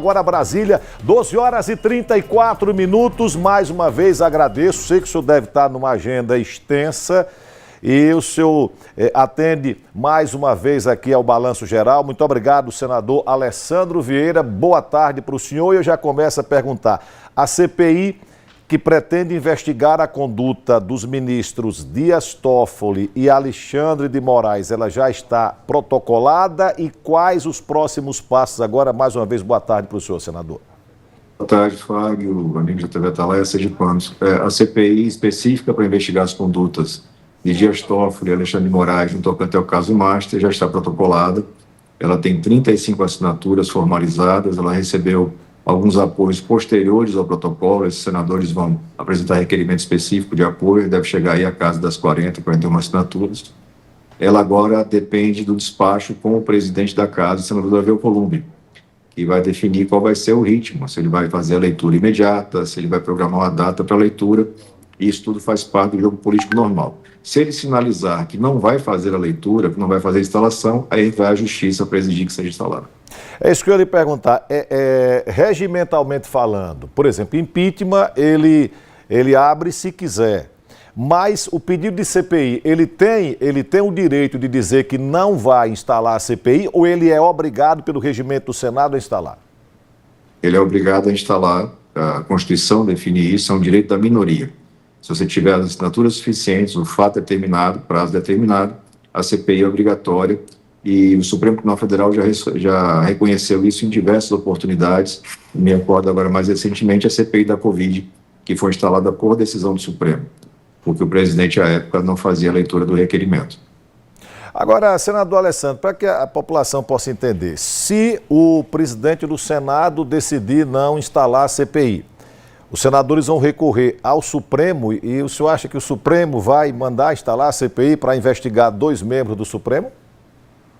Agora Brasília, 12 horas e 34 minutos, mais uma vez agradeço, sei que o senhor deve estar numa agenda extensa e o senhor atende mais uma vez aqui ao Balanço Geral. Muito obrigado, senador Alessandro Vieira, boa tarde para o senhor e eu já começo a perguntar, a CPI que pretende investigar a conduta dos ministros Dias Toffoli e Alexandre de Moraes, ela já está protocolada e quais os próximos passos? Agora, mais uma vez, boa tarde para o senhor, senador. Boa tarde, Fábio, amigo da TV Atalaia, sergipanos. A CPI específica para investigar as condutas de Dias Toffoli e Alexandre de Moraes no tocante ao caso Master já está protocolada. Ela tem 35 assinaturas formalizadas, ela recebeu alguns apoios posteriores ao protocolo. Esses senadores vão apresentar requerimento específico de apoio, deve chegar aí a casa das 41 assinaturas. Ela agora depende do despacho com o presidente da casa, o senador Davi Alcolumbre, que vai definir qual vai ser o ritmo, se ele vai fazer a leitura imediata, se ele vai programar uma data para a leitura. Isso tudo faz parte do jogo político normal. Se ele sinalizar que não vai fazer a leitura, que não vai fazer a instalação, aí vai à justiça para exigir que seja instalada. É isso que eu ia lhe perguntar. Regimentalmente falando, por exemplo, impeachment, ele abre se quiser, mas o pedido de CPI, ele tem o direito de dizer que não vai instalar a CPI ou ele é obrigado pelo regimento do Senado a instalar? Ele é obrigado a instalar, a Constituição define isso, é um direito da minoria. Se você tiver as assinaturas suficientes, o fato determinado, prazo determinado, a CPI é obrigatória e o Supremo Tribunal Federal já reconheceu isso em diversas oportunidades. Me recordo agora mais recentemente a CPI da Covid, que foi instalada por decisão do Supremo, porque o presidente à época não fazia a leitura do requerimento. Agora, senador Alessandro, para que a população possa entender, se o presidente do Senado decidir não instalar a CPI, os senadores vão recorrer ao Supremo e o senhor acha que o Supremo vai mandar instalar a CPI para investigar 2 membros do Supremo?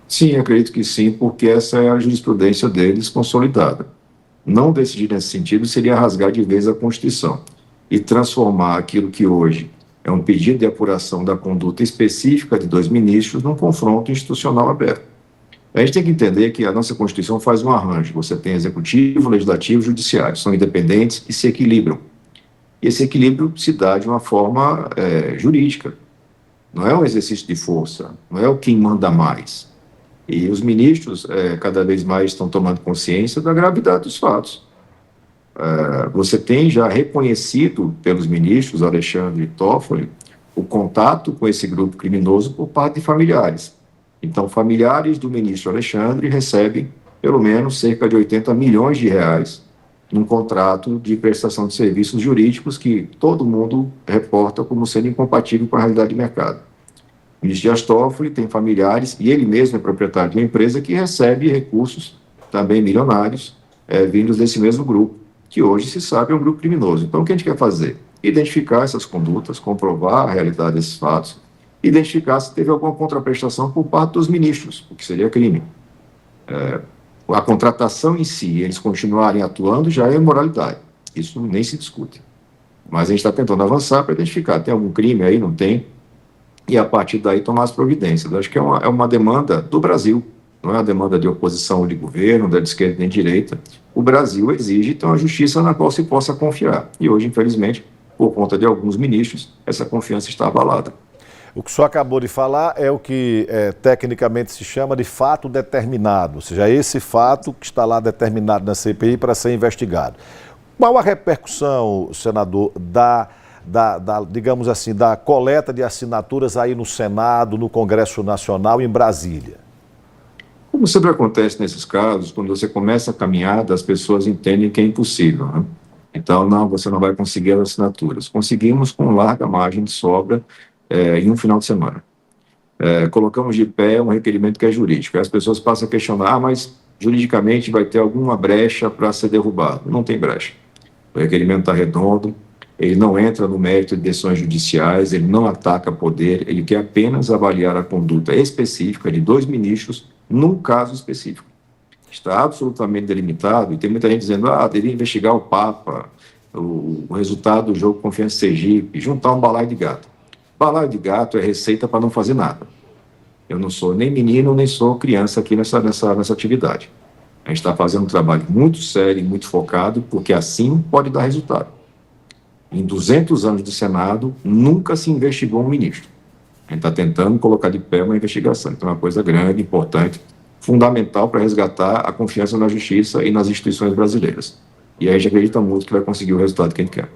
Sim, acredito que sim, porque essa é a jurisprudência deles consolidada. Não decidir nesse sentido seria rasgar de vez a Constituição e transformar aquilo que hoje é um pedido de apuração da conduta específica de 2 ministros num confronto institucional aberto. A gente tem que entender que a nossa Constituição faz um arranjo. Você tem executivo, legislativo e judiciário, são independentes e se equilibram. E esse equilíbrio se dá de uma forma jurídica. Não é um exercício de força, não é o quem manda mais. E os ministros cada vez mais estão tomando consciência da gravidade dos fatos. Você tem já reconhecido pelos ministros Alexandre e Toffoli o contato com esse grupo criminoso por parte de familiares. Então, familiares do ministro Alexandre recebem pelo menos cerca de 80 milhões de reais num contrato de prestação de serviços jurídicos que todo mundo reporta como sendo incompatível com a realidade de mercado. O ministro Dias Toffoli tem familiares e ele mesmo é proprietário de uma empresa que recebe recursos também milionários vindos desse mesmo grupo, que hoje se sabe é um grupo criminoso. Então, o que a gente quer fazer? Identificar essas condutas, comprovar a realidade desses fatos, identificar se teve alguma contraprestação por parte dos ministros, o que seria crime. A contratação em si, eles continuarem atuando, já é imoralidade. Isso nem se discute. Mas a gente está tentando avançar para identificar, tem algum crime aí, não tem? E a partir daí tomar as providências. Eu acho que é uma demanda do Brasil, não é uma demanda de oposição ou de governo, da esquerda nem de direita. O Brasil exige, então, a justiça na qual se possa confiar. E hoje, infelizmente, por conta de alguns ministros, essa confiança está abalada. O que o senhor acabou de falar é o que tecnicamente se chama de fato determinado, ou seja, esse fato que está lá determinado na CPI para ser investigado. Qual a repercussão, senador, digamos assim, da coleta de assinaturas aí no Senado, no Congresso Nacional, em Brasília? Como sempre acontece nesses casos, quando você começa a caminhada, as pessoas entendem que é impossível, né? Então, não, você não vai conseguir as assinaturas. Conseguimos com larga margem de sobra em um final de semana. Colocamos de pé um requerimento que é jurídico. Aí as pessoas passam a questionar, mas juridicamente vai ter alguma brecha para ser derrubado. Não tem brecha. O requerimento está redondo, ele não entra no mérito de decisões judiciais, ele não ataca poder, ele quer apenas avaliar a conduta específica de 2 ministros num caso específico. Está absolutamente delimitado, e tem muita gente dizendo, deveria investigar o Papa, o resultado do jogo Confiança Sergipe, juntar um balaio de gato. Balaio de gato é receita para não fazer nada. Eu não sou nem menino, nem sou criança aqui nessa atividade. A gente está fazendo um trabalho muito sério e muito focado, porque assim pode dar resultado. Em 200 anos do Senado, nunca se investigou um ministro. A gente está tentando colocar de pé uma investigação. Então, é uma coisa grande, importante, fundamental para resgatar a confiança na justiça e nas instituições brasileiras. E aí a gente acredita muito que vai conseguir o resultado que a gente quer.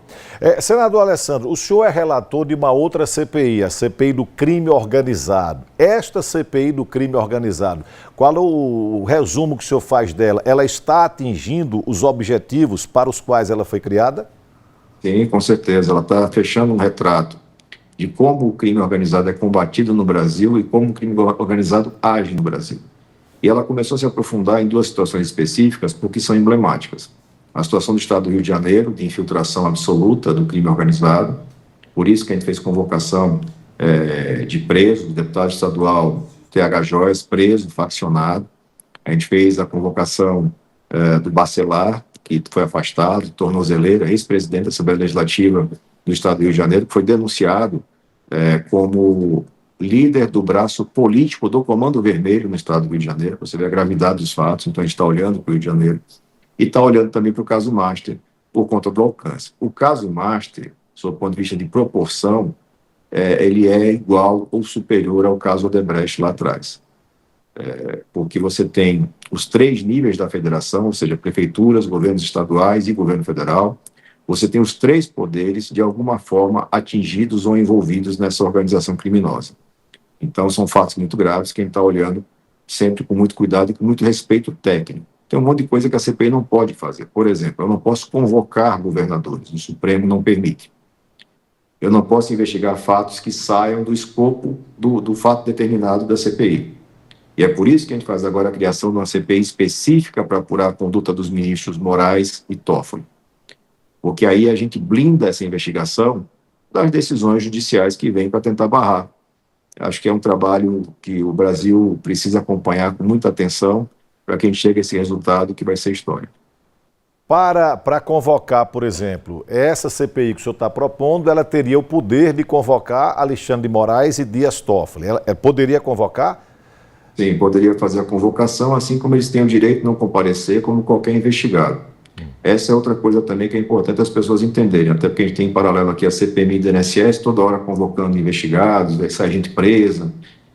Senador Alessandro, o senhor é relator de uma outra CPI, a CPI do crime organizado. Esta CPI do crime organizado, qual é o resumo que o senhor faz dela? Ela está atingindo os objetivos para os quais ela foi criada? Sim, com certeza. Ela está fechando um retrato de como o crime organizado é combatido no Brasil e como o crime organizado age no Brasil. E ela começou a se aprofundar em duas situações específicas, porque são emblemáticas. A situação do Estado do Rio de Janeiro, de infiltração absoluta do crime organizado, por isso que a gente fez convocação de preso, do deputado estadual TH Joias, preso, faccionado. A gente fez a convocação do Bacelar, que foi afastado, tornozeleira, ex-presidente da Assembleia Legislativa do Estado do Rio de Janeiro, que foi denunciado como líder do braço político do Comando Vermelho no Estado do Rio de Janeiro. Você vê a gravidade dos fatos, então a gente está olhando para o Rio de Janeiro. E está olhando também para o caso Master, por conta do alcance. O caso Master, sob o ponto de vista de proporção, ele é igual ou superior ao caso Odebrecht lá atrás. Porque você tem os 3 níveis da federação, ou seja, prefeituras, governos estaduais e governo federal. Você tem os 3 poderes, de alguma forma, atingidos ou envolvidos nessa organização criminosa. Então, são fatos muito graves que a gente está olhando sempre com muito cuidado e com muito respeito técnico. Tem um monte de coisa que a CPI não pode fazer. Por exemplo, eu não posso convocar governadores, o Supremo não permite. Eu não posso investigar fatos que saiam do escopo do fato determinado da CPI. E é por isso que a gente faz agora a criação de uma CPI específica para apurar a conduta dos ministros Moraes e Toffoli. Porque aí a gente blinda essa investigação das decisões judiciais que vêm para tentar barrar. Acho que é um trabalho que o Brasil precisa acompanhar com muita atenção para que a gente chegue a esse resultado que vai ser histórico. Para convocar, por exemplo, essa CPI que o senhor está propondo, ela teria o poder de convocar Alexandre de Moraes e Dias Toffoli. Ela poderia convocar? Sim, poderia fazer a convocação, assim como eles têm o direito de não comparecer, como qualquer investigado. Essa é outra coisa também que é importante as pessoas entenderem, até porque a gente tem em paralelo aqui a CPMI do INSS, toda hora convocando investigados, vai sair gente presa,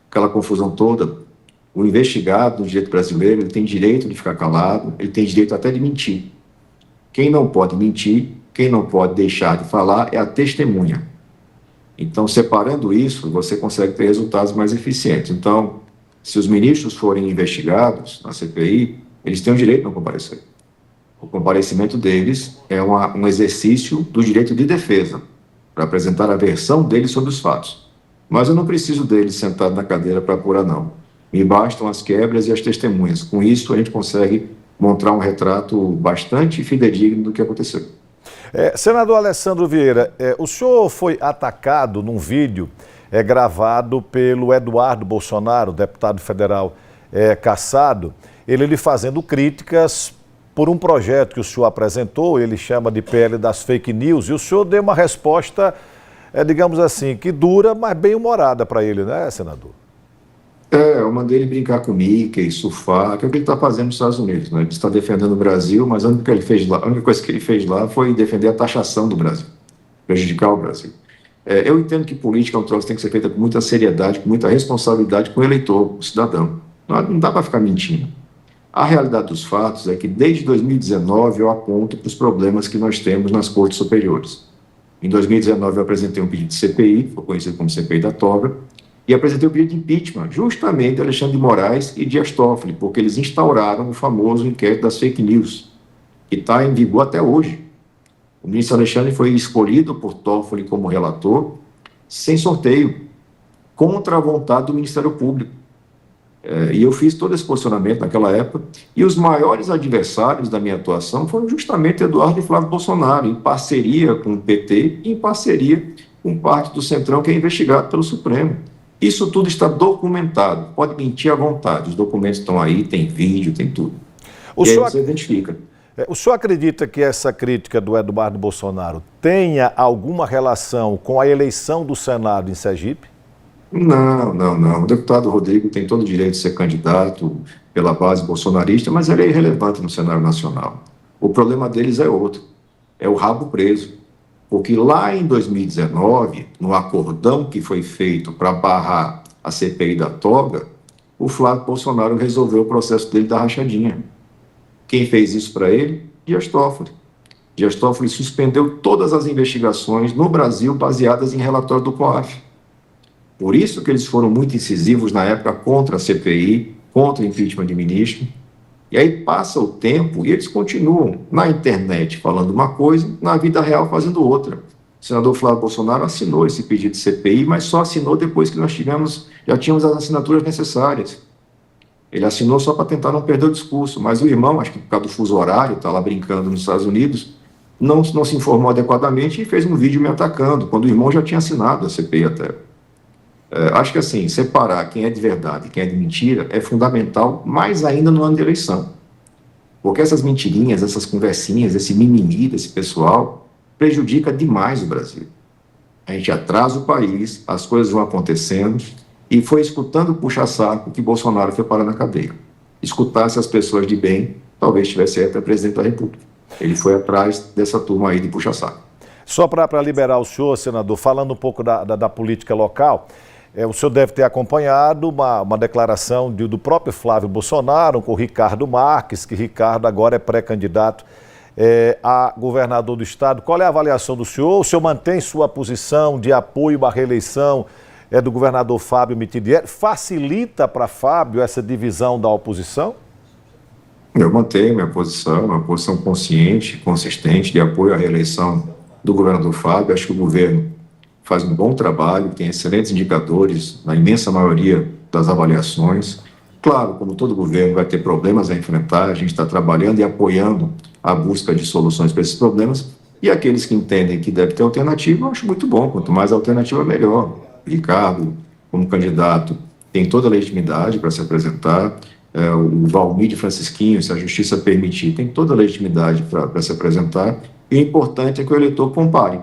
aquela confusão toda. O investigado do direito brasileiro, ele tem direito de ficar calado, ele tem direito até de mentir. Quem não pode mentir, quem não pode deixar de falar é a testemunha. Então, separando isso, você consegue ter resultados mais eficientes. Então, se os ministros forem investigados na CPI, eles têm o direito de não comparecer. O comparecimento deles é um exercício do direito de defesa, para apresentar a versão deles sobre os fatos. Mas eu não preciso deles sentados na cadeira para apurar, não. Me bastam as quebras e as testemunhas. Com isso, a gente consegue montar um retrato bastante fidedigno do que aconteceu. Senador Alessandro Vieira, o senhor foi atacado num vídeo gravado pelo Eduardo Bolsonaro, deputado federal cassado, ele lhe fazendo críticas por um projeto que o senhor apresentou, ele chama de PL das fake news, e o senhor deu uma resposta, digamos assim, que dura, mas bem-humorada para ele, né, senador? Eu mandei ele brincar com o Mickey, surfar, que é o que ele está fazendo nos Estados Unidos, né? Ele está defendendo o Brasil, mas a única coisa que ele fez lá foi defender a taxação do Brasil, prejudicar o Brasil. Eu entendo que política é um troço que tem que ser feita com muita seriedade, com muita responsabilidade com o eleitor, com o cidadão. Não dá para ficar mentindo. A realidade dos fatos é que desde 2019 eu aponto para os problemas que nós temos nas cortes superiores. Em 2019 eu apresentei um pedido de CPI, foi conhecido como CPI da toga, e apresentei o pedido de impeachment, justamente de Alexandre de Moraes e Dias Toffoli, porque eles instauraram o famoso inquérito das fake news, que está em vigor até hoje. O ministro Alexandre foi escolhido por Toffoli como relator, sem sorteio, contra a vontade do Ministério Público. E eu fiz todo esse posicionamento naquela época, e os maiores adversários da minha atuação foram justamente Eduardo e Flávio Bolsonaro, em parceria com o PT e em parceria com parte do Centrão que é investigado pelo Supremo. Isso tudo está documentado, pode mentir à vontade, os documentos estão aí, tem vídeo, tem tudo. E aí você identifica. O senhor acredita que essa crítica do Eduardo Bolsonaro tenha alguma relação com a eleição do Senado em Sergipe? Não, não, não. O deputado Rodrigo tem todo o direito de ser candidato pela base bolsonarista, mas ele é irrelevante no cenário nacional. O problema deles é outro, é o rabo preso. Porque lá em 2019, no acordão que foi feito para barrar a CPI da toga, o Flávio Bolsonaro resolveu o processo dele da rachadinha. Quem fez isso para ele? Dias Toffoli. Dias Toffoli suspendeu todas as investigações no Brasil baseadas em relatório do COAF. Por isso que eles foram muito incisivos na época contra a CPI, contra o impeachment de ministro. E aí passa o tempo e eles continuam na internet falando uma coisa, na vida real fazendo outra. O senador Flávio Bolsonaro assinou esse pedido de CPI, mas só assinou depois que já tínhamos as assinaturas necessárias. Ele assinou só para tentar não perder o discurso, mas o irmão, acho que por causa do fuso horário, está lá brincando nos Estados Unidos, não se informou adequadamente e fez um vídeo me atacando, quando o irmão já tinha assinado a CPI até. Acho que assim, separar quem é de verdade e quem é de mentira é fundamental, mais ainda no ano de eleição. Porque essas mentirinhas, essas conversinhas, esse mimimi desse pessoal, prejudica demais o Brasil. A gente atrasa o país, as coisas vão acontecendo, e foi escutando o puxa-saco que Bolsonaro foi parar na cadeia. Escutasse as pessoas de bem, talvez tivesse até presidente da República. Ele foi atrás dessa turma aí de puxa-saco. Só para liberar o senhor, senador, falando um pouco da política local, o senhor deve ter acompanhado uma declaração do próprio Flávio Bolsonaro com o Ricardo Marques, que Ricardo agora é pré-candidato a governador do estado. Qual é a avaliação do senhor? O senhor mantém sua posição de apoio à reeleição do governador Fábio Mitidieri? Facilita para Fábio essa divisão da oposição? Eu mantenho minha posição, uma posição consciente, consistente de apoio à reeleição do governador Fábio. Acho que o governo faz um bom trabalho, tem excelentes indicadores na imensa maioria das avaliações. Claro, como todo governo vai ter problemas a enfrentar, a gente está trabalhando e apoiando a busca de soluções para esses problemas, e aqueles que entendem que deve ter alternativa, eu acho muito bom, quanto mais alternativa, melhor. Ricardo, como candidato, tem toda a legitimidade para se apresentar, o Valmir de Francisquinho, se a justiça permitir, tem toda a legitimidade para se apresentar, e o importante é que o eleitor compare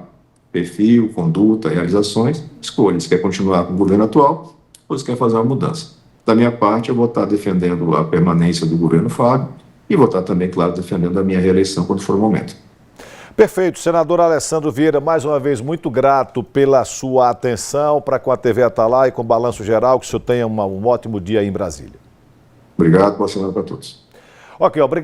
perfil, conduta, realizações, escolha. Se quer continuar com o governo atual ou se quer fazer uma mudança. Da minha parte, eu vou estar defendendo a permanência do governo Fábio e vou estar também, claro, defendendo a minha reeleição quando for o momento. Perfeito. Senador Alessandro Vieira, mais uma vez, muito grato pela sua atenção para com a TV Atalaia e com o Balanço Geral. Que o senhor tenha um ótimo dia aí em Brasília. Obrigado, boa semana para todos. Ok, obrigado.